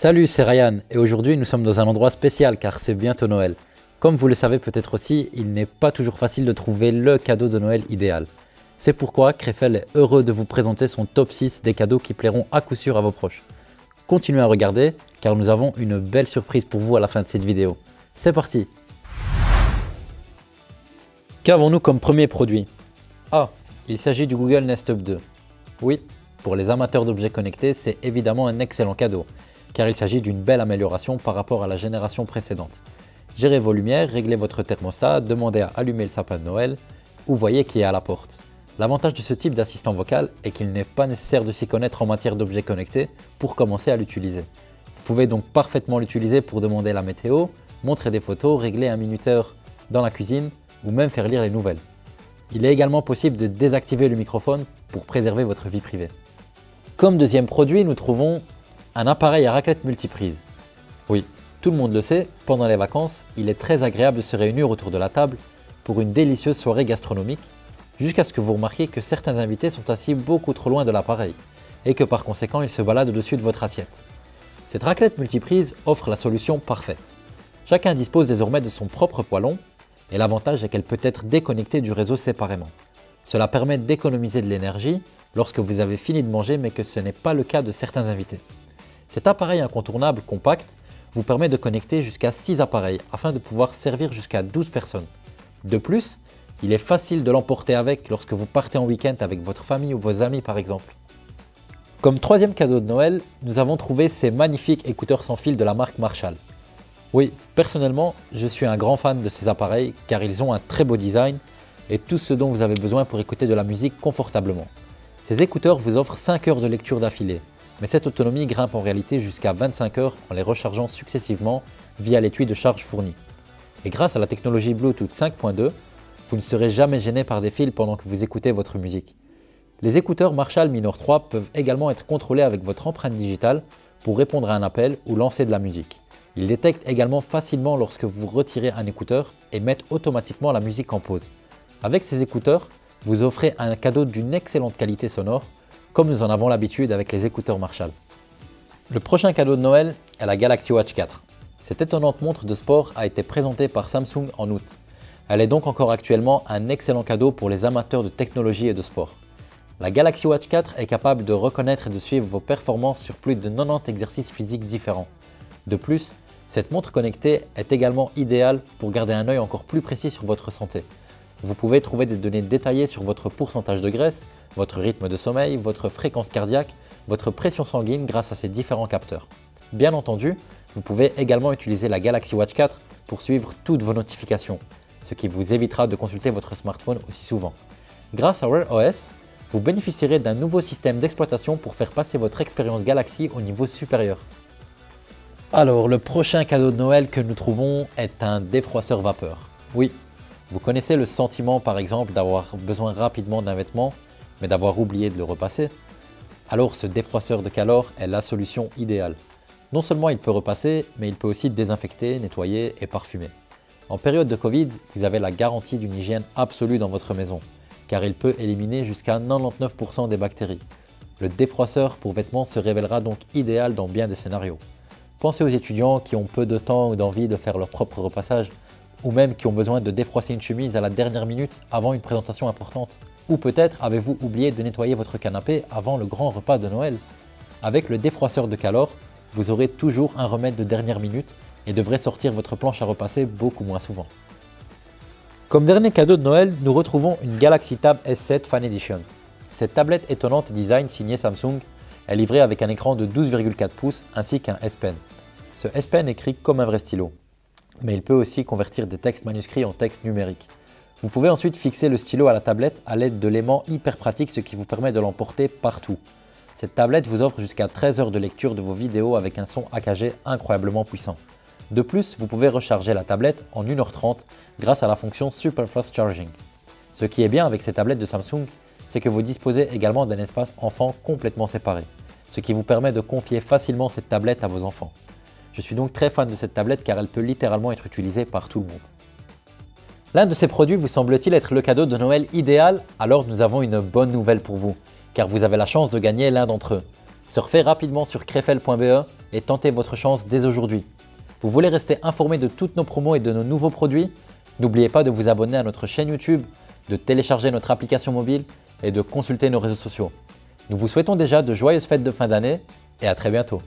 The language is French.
Salut, c'est Ryan et aujourd'hui nous sommes dans un endroit spécial car c'est bientôt Noël. Comme vous le savez peut-être aussi, il n'est pas toujours facile de trouver le cadeau de Noël idéal. C'est pourquoi Krefel est heureux de vous présenter son top 6 des cadeaux qui plairont à coup sûr à vos proches. Continuez à regarder car nous avons une belle surprise pour vous à la fin de cette vidéo. C'est parti! Qu'avons-nous comme premier produit? Ah, il s'agit du Google Nest Hub 2. Oui, pour les amateurs d'objets connectés, c'est évidemment un excellent cadeau, car il s'agit d'une belle amélioration par rapport à la génération précédente. Gérez vos lumières, réglez votre thermostat, demandez à allumer le sapin de Noël, ou voyez qui est à la porte. L'avantage de ce type d'assistant vocal est qu'il n'est pas nécessaire de s'y connaître en matière d'objets connectés pour commencer à l'utiliser. Vous pouvez donc parfaitement l'utiliser pour demander la météo, montrer des photos, régler un minuteur dans la cuisine ou même faire lire les nouvelles. Il est également possible de désactiver le microphone pour préserver votre vie privée. Comme deuxième produit, nous trouvons un appareil à raclette multiprise. Oui, tout le monde le sait, pendant les vacances, il est très agréable de se réunir autour de la table pour une délicieuse soirée gastronomique, jusqu'à ce que vous remarquiez que certains invités sont assis beaucoup trop loin de l'appareil et que par conséquent ils se baladent au-dessus de votre assiette. Cette raclette multiprise offre la solution parfaite. Chacun dispose désormais de son propre poêlon et l'avantage est qu'elle peut être déconnectée du réseau séparément. Cela permet d'économiser de l'énergie lorsque vous avez fini de manger mais que ce n'est pas le cas de certains invités. Cet appareil incontournable compact vous permet de connecter jusqu'à 6 appareils afin de pouvoir servir jusqu'à 12 personnes. De plus, il est facile de l'emporter avec lorsque vous partez en week-end avec votre famille ou vos amis par exemple. Comme troisième cadeau de Noël, nous avons trouvé ces magnifiques écouteurs sans fil de la marque Marshall. Oui, personnellement, je suis un grand fan de ces appareils car ils ont un très beau design et tout ce dont vous avez besoin pour écouter de la musique confortablement. Ces écouteurs vous offrent 5 heures de lecture d'affilée, mais cette autonomie grimpe en réalité jusqu'à 25 heures en les rechargeant successivement via l'étui de charge fourni. Et grâce à la technologie Bluetooth 5.2, vous ne serez jamais gêné par des fils pendant que vous écoutez votre musique. Les écouteurs Marshall Minor 3 peuvent également être contrôlés avec votre empreinte digitale pour répondre à un appel ou lancer de la musique. Ils détectent également facilement lorsque vous retirez un écouteur et mettent automatiquement la musique en pause. Avec ces écouteurs, vous offrez un cadeau d'une excellente qualité sonore, comme nous en avons l'habitude avec les écouteurs Marshall. Le prochain cadeau de Noël est la Galaxy Watch 4. Cette étonnante montre de sport a été présentée par Samsung en août. Elle est donc encore actuellement un excellent cadeau pour les amateurs de technologie et de sport. La Galaxy Watch 4 est capable de reconnaître et de suivre vos performances sur plus de 90 exercices physiques différents. De plus, cette montre connectée est également idéale pour garder un œil encore plus précis sur votre santé. Vous pouvez trouver des données détaillées sur votre pourcentage de graisse, votre rythme de sommeil, votre fréquence cardiaque, votre pression sanguine grâce à ces différents capteurs. Bien entendu, vous pouvez également utiliser la Galaxy Watch 4 pour suivre toutes vos notifications, ce qui vous évitera de consulter votre smartphone aussi souvent. Grâce à Wear OS, vous bénéficierez d'un nouveau système d'exploitation pour faire passer votre expérience Galaxy au niveau supérieur. Alors, le prochain cadeau de Noël que nous trouvons est un défroisseur vapeur. Oui, vous connaissez le sentiment par exemple d'avoir besoin rapidement d'un vêtement, mais d'avoir oublié de le repasser? Alors ce défroisseur de Calor est la solution idéale. Non seulement il peut repasser, mais il peut aussi désinfecter, nettoyer et parfumer. En période de Covid, vous avez la garantie d'une hygiène absolue dans votre maison, car il peut éliminer jusqu'à 99% des bactéries. Le défroisseur pour vêtements se révélera donc idéal dans bien des scénarios. Pensez aux étudiants qui ont peu de temps ou d'envie de faire leur propre repassage, ou même qui ont besoin de défroisser une chemise à la dernière minute avant une présentation importante. Ou peut-être avez-vous oublié de nettoyer votre canapé avant le grand repas de Noël. Avec le défroisseur de Calor, vous aurez toujours un remède de dernière minute et devrez sortir votre planche à repasser beaucoup moins souvent. Comme dernier cadeau de Noël, nous retrouvons une Galaxy Tab S7 Fan Edition. Cette tablette étonnante design signée Samsung est livrée avec un écran de 12,4 pouces ainsi qu'un S Pen. Ce S Pen écrit comme un vrai stylo, mais il peut aussi convertir des textes manuscrits en texte numérique. Vous pouvez ensuite fixer le stylo à la tablette à l'aide de l'aimant hyper pratique, ce qui vous permet de l'emporter partout. Cette tablette vous offre jusqu'à 13 heures de lecture de vos vidéos avec un son AKG incroyablement puissant. De plus, vous pouvez recharger la tablette en 1h30 grâce à la fonction Super Fast Charging. Ce qui est bien avec ces tablettes de Samsung, c'est que vous disposez également d'un espace enfant complètement séparé, ce qui vous permet de confier facilement cette tablette à vos enfants. Je suis donc très fan de cette tablette car elle peut littéralement être utilisée par tout le monde. L'un de ces produits vous semble-t-il être le cadeau de Noël idéal? Alors nous avons une bonne nouvelle pour vous, car vous avez la chance de gagner l'un d'entre eux. Surfez rapidement sur krefel.be et tentez votre chance dès aujourd'hui. Vous voulez rester informé de toutes nos promos et de nos nouveaux produits? N'oubliez pas de vous abonner à notre chaîne YouTube, de télécharger notre application mobile et de consulter nos réseaux sociaux. Nous vous souhaitons déjà de joyeuses fêtes de fin d'année et à très bientôt.